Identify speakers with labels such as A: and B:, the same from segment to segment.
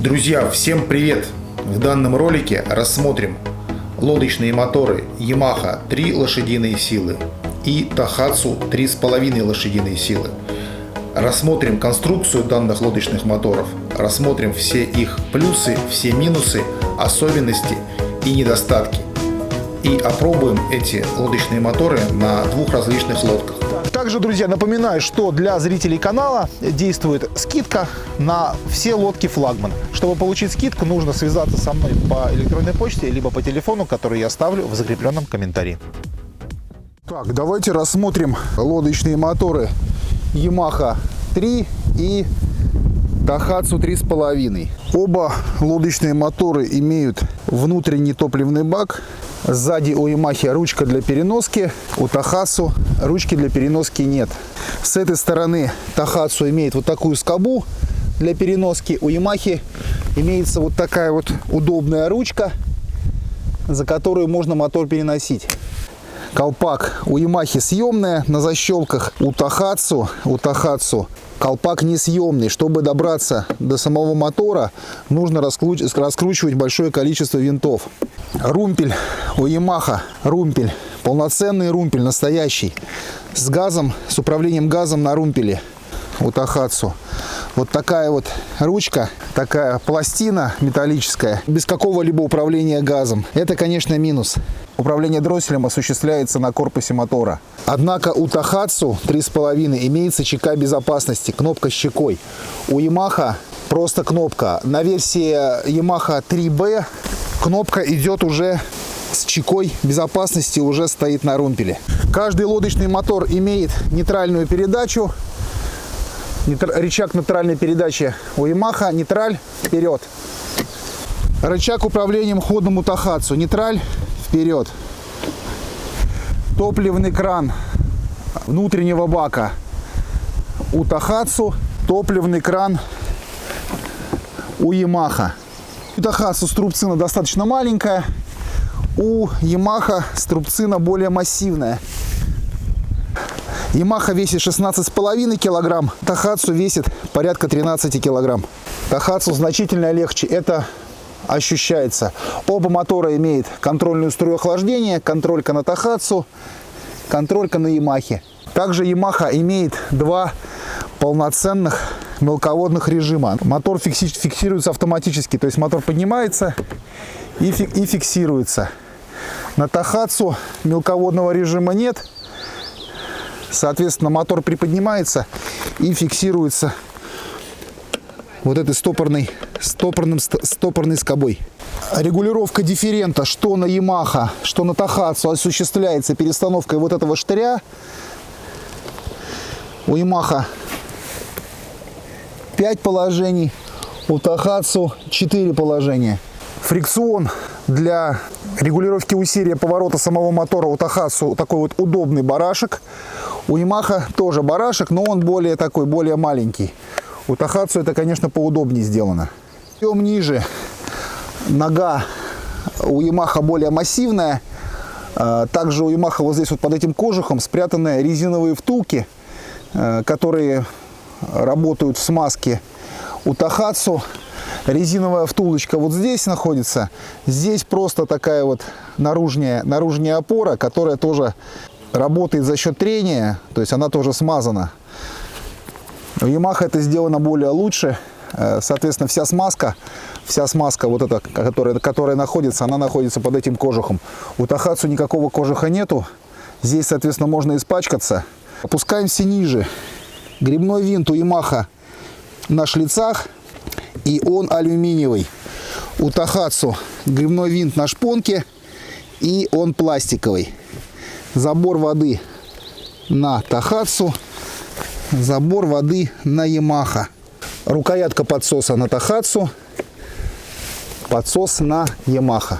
A: Друзья, всем привет! В данном ролике рассмотрим лодочные моторы Yamaha 3 лошадиные силы и Tohatsu 3,5 лошадиные силы. Рассмотрим конструкцию данных лодочных моторов, рассмотрим все их плюсы, все минусы, особенности и недостатки. И опробуем эти лодочные моторы на двух различных лодках.
B: Также, друзья, напоминаю, что для зрителей канала действует скидка на все лодки флагман. Чтобы получить скидку, нужно связаться со мной по электронной почте, либо по телефону, который я оставлю в закрепленном комментарии. Так, давайте рассмотрим лодочные моторы Yamaha 3 и Tohatsu 3,5. Оба лодочные моторы имеют внутренний топливный бак. Сзади у Yamaha ручка для переноски, у Tohatsu ручки для переноски нет. С этой стороны Tohatsu имеет вот такую скобу для переноски, у Yamaha имеется вот такая вот удобная ручка, за которую можно мотор переносить. Колпак у Yamaha съемная на защелках, у Tohatsu колпак несъемный. Чтобы добраться до самого мотора, нужно раскручивать большое количество винтов. Румпель у Yamaha, румпель, полноценный румпель, настоящий, с газом, с управлением газом на румпеле. У Tohatsu вот такая вот ручка, такая пластина металлическая, без какого-либо управления газом. Это, конечно, минус. Управление дросселем осуществляется на корпусе мотора. Однако у Tohatsu 3,5 имеется чека безопасности, кнопка с чекой. У Yamaha просто кнопка. На версии Yamaha 3B кнопка идет уже с чекой безопасности, уже стоит на румпеле. Каждый лодочный мотор имеет нейтральную передачу. Рычаг нейтральной передачи у Yamaha, нейтраль, вперед. Рычаг управлением ходом у Tohatsu, нейтраль, вперед. Топливный кран внутреннего бака у Tohatsu, топливный кран у Yamaha. У Tohatsu струбцина достаточно маленькая, у Yamaha струбцина более массивная. Yamaha весит 16,5 килограмм, Tohatsu весит порядка 13 килограмм. Tohatsu значительно легче, это ощущается. Оба мотора имеют контрольную струю охлаждения, контролька на Tohatsu, контролька на Yamaha. Также Yamaha имеет два полноценных мелководных режима. Мотор фиксируется автоматически, то есть мотор поднимается и фиксируется. На Tohatsu мелководного режима нет. Соответственно, мотор приподнимается и фиксируется вот этой стопорной скобой. Регулировка дифферента что на Yamaha, что на Tohatsu осуществляется перестановкой вот этого штыря. У Yamaha 5 положений, у Tohatsu 4 положения. Фрикцион для регулировки усилия поворота самого мотора у Tohatsu такой вот удобный барашек. У Yamaha тоже барашек, но он более маленький. У Tohatsu это, конечно, поудобнее сделано. Идем ниже. Нога у Yamaha более массивная. Также у Yamaha вот здесь вот под этим кожухом спрятаны резиновые втулки, которые работают в смазке. У Tohatsu резиновая втулочка вот здесь находится. Здесь просто такая вот наружная опора, которая тоже работает за счет трения, то есть она тоже смазана. У Yamaha это сделано более лучше. Соответственно, вся смазка вот эта, которая находится, она находится под этим кожухом. У Tohatsu никакого кожуха нету. Здесь, соответственно, можно испачкаться. Опускаемся ниже. Гребной винт у Yamaha на шлицах, и он алюминиевый. У Tohatsu гребной винт на шпонке, и он пластиковый. Забор воды на Tohatsu, забор воды на Yamaha. Рукоятка подсоса на Tohatsu, подсос на Yamaha.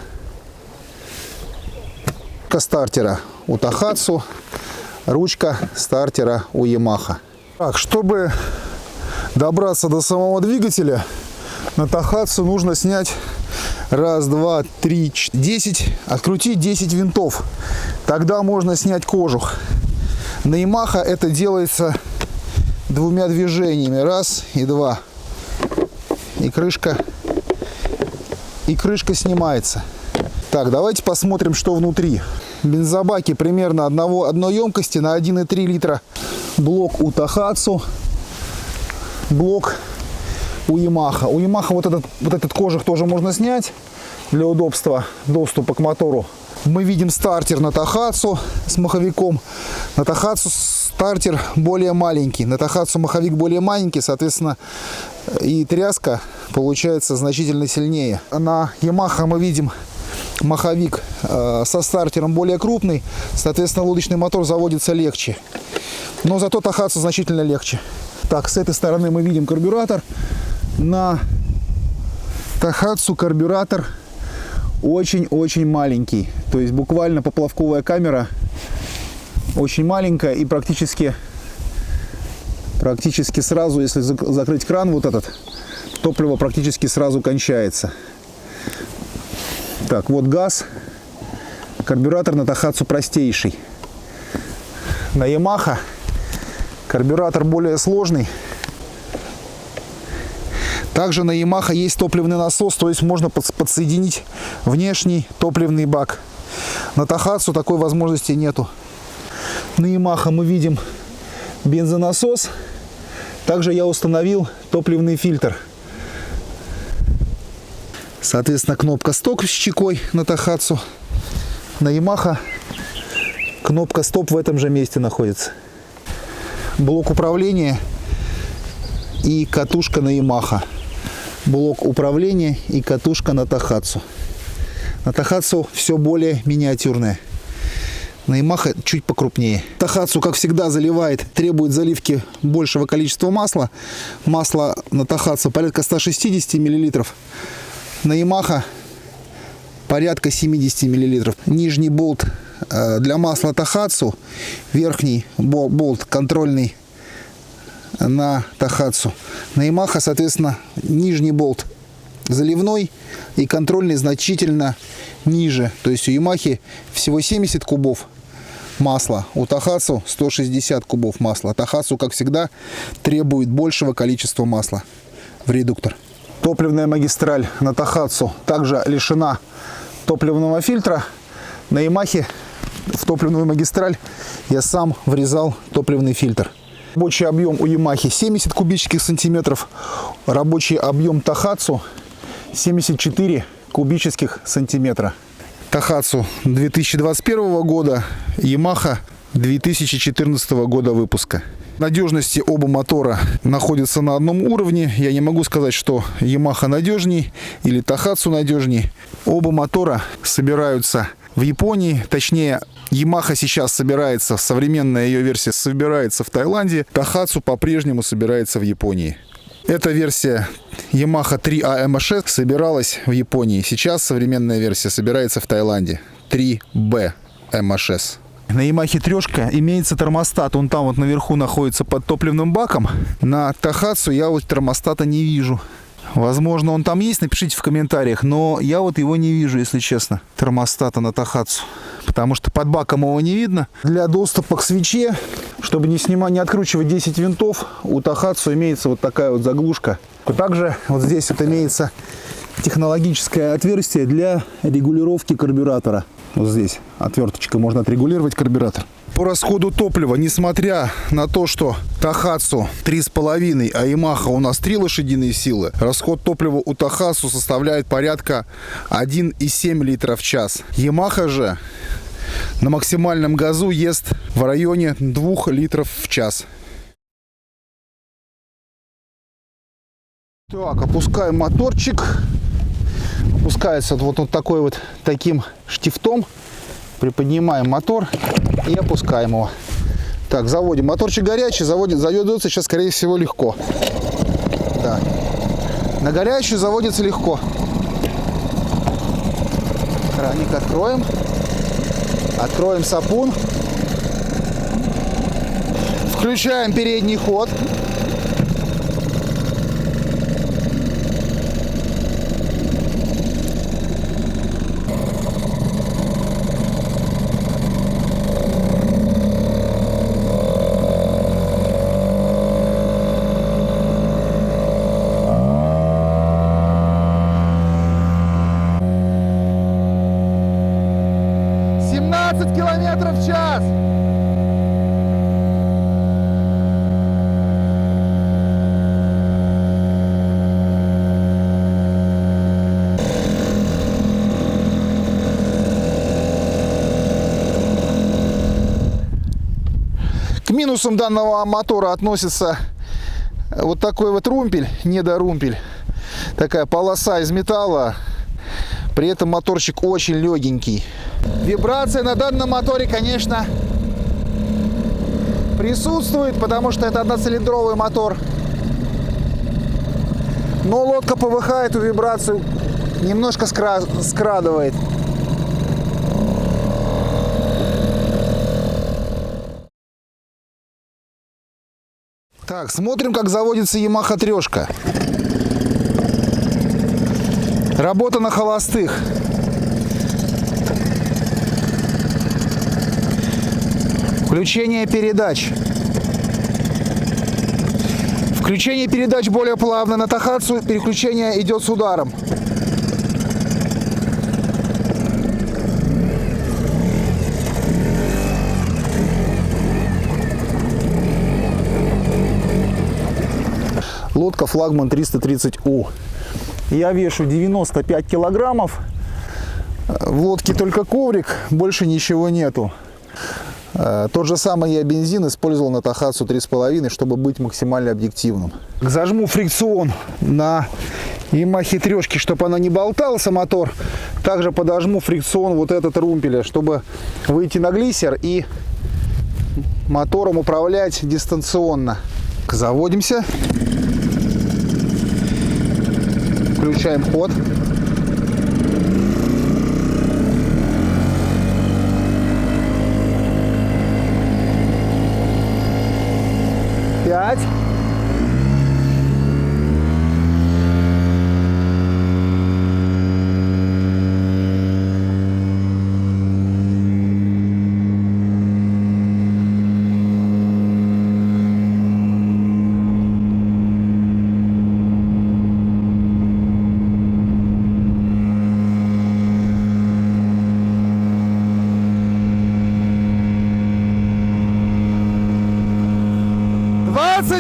B: Ручка стартера у Tohatsu, ручка стартера у Yamaha. Так, чтобы добраться до самого двигателя, на Tohatsu нужно снять 1, 2, 3, 10, открутить 10 винтов. Тогда можно снять кожух. На Yamaha это делается двумя движениями. Раз и два. И крышка и крышка снимается. Так, давайте посмотрим, что внутри. Бензобаки примерно одной емкости на 1,3 литра. Блок у Тахацу, блок у Ямаха. У Ямаха вот этот кожух тоже можно снять для удобства доступа к мотору. Мы видим стартер на Тахацу с маховиком. На Тахацу стартер более маленький. На Тахацу маховик более маленький, соответственно, и тряска получается значительно сильнее. На Ямаха мы видим маховик со стартером более крупный, соответственно, лодочный мотор заводится легче. Но зато Тахацу значительно легче. Так, с этой стороны мы видим карбюратор. На Тахацу карбюратор очень-очень маленький. То есть буквально поплавковая камера очень маленькая, и практически сразу, если закрыть кран вот этот, топливо практически сразу кончается. Так, вот газ. Карбюратор на Тахацу простейший. На Ямаха карбюратор более сложный. Также на Ямаха есть топливный насос, то есть можно подсоединить внешний топливный бак. На Тахацу такой возможности нету. На Ямаха мы видим бензонасос. Также я установил топливный фильтр. Соответственно, кнопка стоп с чекой на Тахацу. На Ямаха кнопка стоп в этом же месте находится. Блок управления и катушка на Ямаха. Блок управления и катушка на Тахацу. На Тахацу все более миниатюрное. На Ямаха чуть покрупнее. Тахацу, как всегда, требует заливки большего количества масла. Масло на Тахацу порядка 160 мл. На Ямаха порядка 70 мл. Нижний болт для масла Тахацу, верхний болт контрольный на Тахацу. На Ямаха, соответственно, нижний болт заливной и контрольный значительно ниже. То есть у Ямахи всего 70 кубов масла, у Тахацу 160 кубов масла. Тахацу, как всегда, требует большего количества масла в редуктор. Топливная магистраль на Тахацу также лишена топливного фильтра. На Ямахе в топливную магистраль я сам врезал топливный фильтр. Рабочий объем у Ямахи 70 кубических сантиметров. Рабочий объем Тахацу 74 кубических сантиметра. Тахацу 2021 года, Ямаха 2014 года выпуска. Надежности оба мотора находятся на одном уровне. Я не могу сказать, что Ямаха надежней или Тахацу надежней. Оба мотора собираются в Японии, точнее, Ямаха сейчас собирается, современная ее версия собирается в Таиланде, Тахацу по-прежнему собирается в Японии. Эта версия Yamaha 3A MHS собиралась в Японии, сейчас современная версия собирается в Таиланде, 3B MHS. На Ямахе трешка имеется термостат, он там вот наверху находится под топливным баком. На Тахацу я вот термостата не вижу. Возможно, он там есть, напишите в комментариях, но я вот его не вижу, если честно, термостата на Тахацу, потому что под баком его не видно. Для доступа к свече, чтобы не откручивать 10 винтов, у Тахацу имеется вот такая вот заглушка. Также вот здесь вот имеется технологическое отверстие для регулировки карбюратора. Вот здесь отверточкой можно отрегулировать карбюратор. По расходу топлива, несмотря на то, что Тахацу 3,5, а Ямаха у нас 3 лошадиные силы, расход топлива у Тахацу составляет порядка 1,7 литра в час. Ямаха же на максимальном газу ест в районе 2 литров в час. Так, опускаем моторчик. Опускается вот такой вот таким штифтом. Приподнимаем мотор и опускаем его. Так, заводим. Моторчик горячий, заведется сейчас, скорее всего, легко. Да. На горячую заводится легко. Краник откроем. Откроем сапун. Включаем передний ход. минусам данного мотора относится вот такой вот румпель, недорумпель. Такая полоса из металла. При этом моторчик очень легенький. Вибрация на данном моторе, конечно, присутствует, потому что это одноцилиндровый мотор. Но лодка ПВХ эту вибрацию немножко скрадывает. Так, смотрим, как заводится Yamaha 3. Работа на холостых. Включение передач. Включение передач более плавно. На Тахатсу переключение идет с ударом. Лодка флагман 330У. Я вешу 95 килограммов. В лодке только коврик, больше ничего нету. Тот же самый я бензин использовал на Тахатсу 3,5, чтобы быть максимально объективным. Зажму фрикцион на Yamaha 3, чтобы она не болтался, мотор. Также подожму фрикцион вот этот румпеля, чтобы выйти на глиссер и мотором управлять дистанционно. Заводимся. Включаем ход. Пять.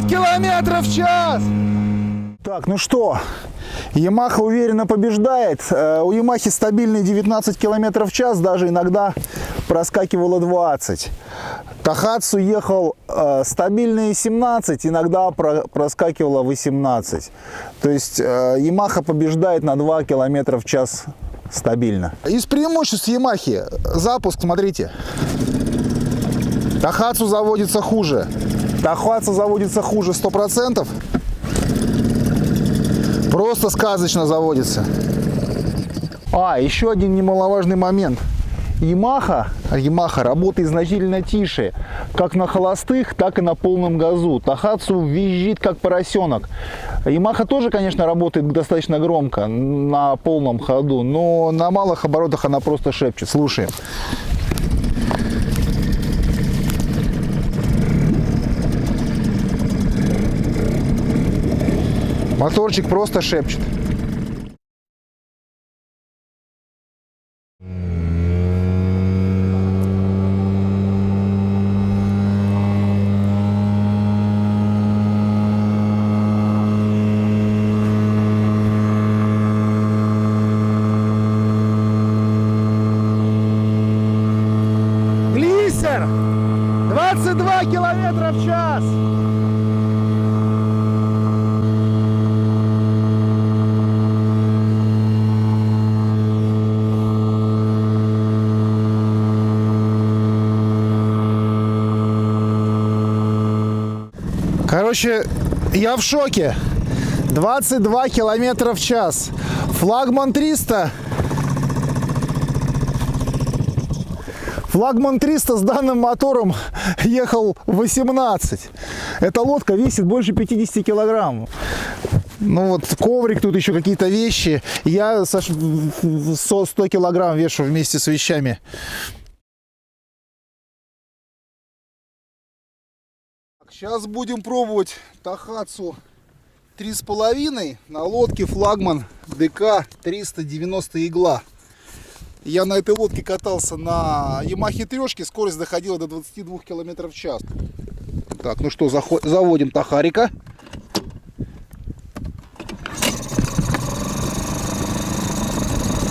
B: Километров в час. Так, ну что, Yamaha уверенно побеждает. У Yamaha стабильный 19 километров в час, даже иногда проскакивало 20. Тахатсу ехал стабильные 17, иногда проскакивало 18. То есть Yamaha побеждает на 2 километра в час стабильно. Из преимуществ Yamaha запуск, смотрите. Тахатсу заводится хуже. Тахатсу заводится хуже 100%. Просто сказочно заводится. Еще один немаловажный момент. Yamaha работает значительно тише, как на холостых, так и на полном газу. Тахатсу визжит как поросенок. Yamaha тоже, конечно, работает достаточно громко на полном ходу, но на малых оборотах она просто шепчет. Слушаем. Моторчик просто шепчет. Глиссер! 22 километра в час! Короче, я в шоке. 22 километра в час. Флагман 300. Флагман 300 с данным мотором ехал 18. Эта лодка весит больше 50 килограмм. Ну вот коврик, тут еще какие-то вещи. Я 100 килограмм вешу вместе с вещами. Сейчас будем пробовать Тахатсу 3,5 на лодке флагман ДК 390 игла. Я на этой лодке катался на Yamaha 3, скорость доходила до 22 км в час. Так, ну что, заводим Тахарика.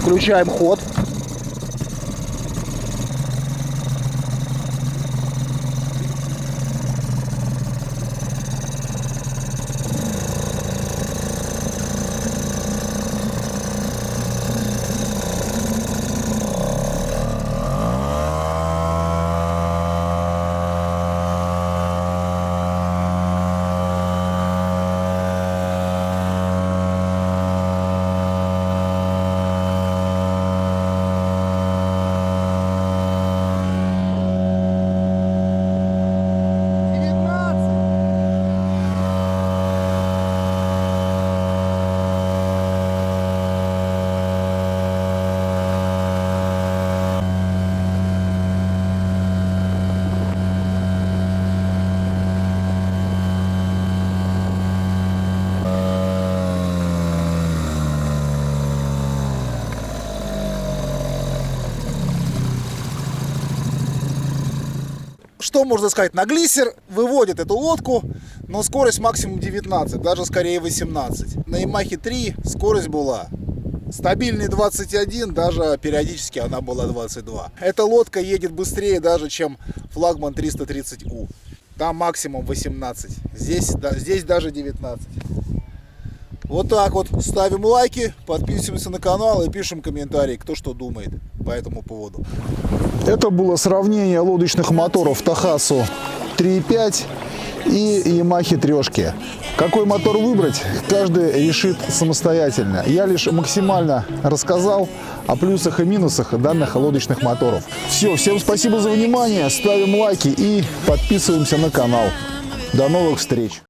B: Включаем ход. Что можно сказать? На глиссер выводит эту лодку, но скорость максимум 19, даже скорее 18. На Yamaha 3 скорость была стабильный 21, даже периодически она была 22. Эта лодка едет быстрее даже, чем флагман 330У. Там максимум 18, здесь даже 19. Вот так вот. Ставим лайки, подписываемся на канал и пишем комментарии, кто что думает по этому поводу. Это было сравнение лодочных моторов Tohatsu 3.5 и Yamaha 3. Какой мотор выбрать, каждый решит самостоятельно. Я лишь максимально рассказал о плюсах и минусах данных лодочных моторов. Все, всем спасибо за внимание, ставим лайки и подписываемся на канал. До новых встреч!